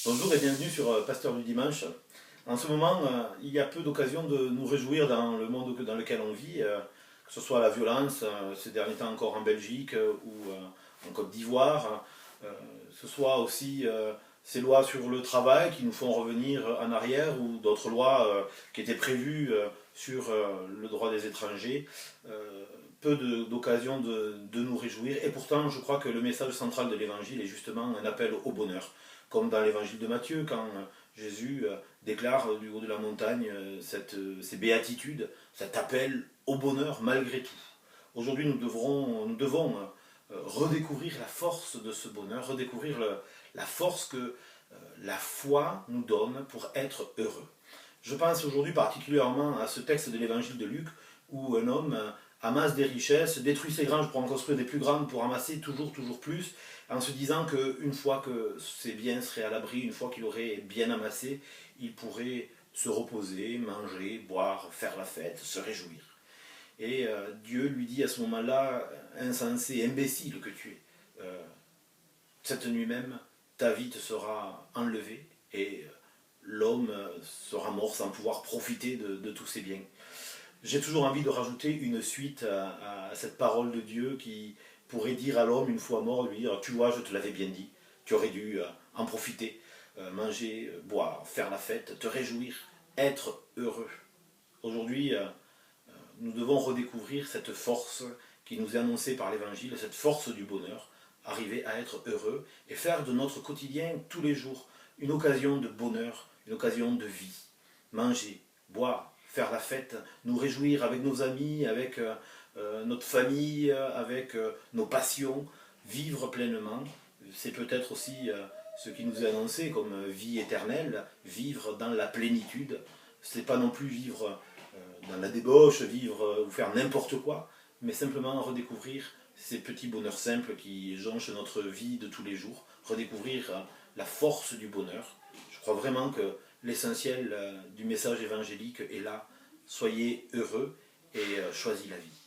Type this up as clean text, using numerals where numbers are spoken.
Bonjour et bienvenue sur Pasteur du Dimanche. En ce moment, il y a peu d'occasions de nous réjouir dans le monde dans lequel on vit, que ce soit la violence, ces derniers temps encore en Belgique ou en Côte d'Ivoire, ce soit aussi ces lois sur le travail qui nous font revenir en arrière ou d'autres lois qui étaient prévues sur le droit des étrangers. Peu d'occasions de nous réjouir et pourtant je crois que le message central de l'évangile est justement un appel au bonheur. Comme dans l'évangile de Matthieu, quand Jésus déclare du haut de la montagne ces béatitudes, cet appel au bonheur malgré tout. Aujourd'hui, nous devons redécouvrir la force de ce bonheur, redécouvrir la force que la foi nous donne pour être heureux. Je pense aujourd'hui particulièrement à ce texte de l'évangile de Luc où un homme amasse des richesses, détruit ses granges pour en construire des plus grandes, pour amasser toujours plus, en se disant qu'une fois que ses biens seraient à l'abri, une fois qu'il aurait bien amassé, il pourrait se reposer, manger, boire, faire la fête, se réjouir. Et Dieu lui dit à ce moment-là, insensé, imbécile que tu es, cette nuit même, ta vie te sera enlevée et l'homme sera mort sans pouvoir profiter de tous ses biens. J'ai toujours envie de rajouter une suite à cette parole de Dieu qui pourrait dire à l'homme une fois mort, lui dire, tu vois, je te l'avais bien dit, tu aurais dû en profiter, manger, boire, faire la fête, te réjouir, être heureux. Aujourd'hui, nous devons redécouvrir cette force qui nous est annoncée par l'Évangile, cette force du bonheur, arriver à être heureux et faire de notre quotidien tous les jours une occasion de bonheur, une occasion de vie. Manger, boire, faire la fête, nous réjouir avec nos amis, avec notre famille, avec nos passions, vivre pleinement. C'est peut-être aussi ce qui nous est annoncé comme vie éternelle, vivre dans la plénitude. C'est pas non plus vivre dans la débauche, vivre ou faire n'importe quoi, mais simplement redécouvrir ces petits bonheurs simples qui jonchent notre vie de tous les jours, redécouvrir la force du bonheur. Je crois vraiment que l'essentiel du message évangélique est là. Soyez heureux et choisis la vie.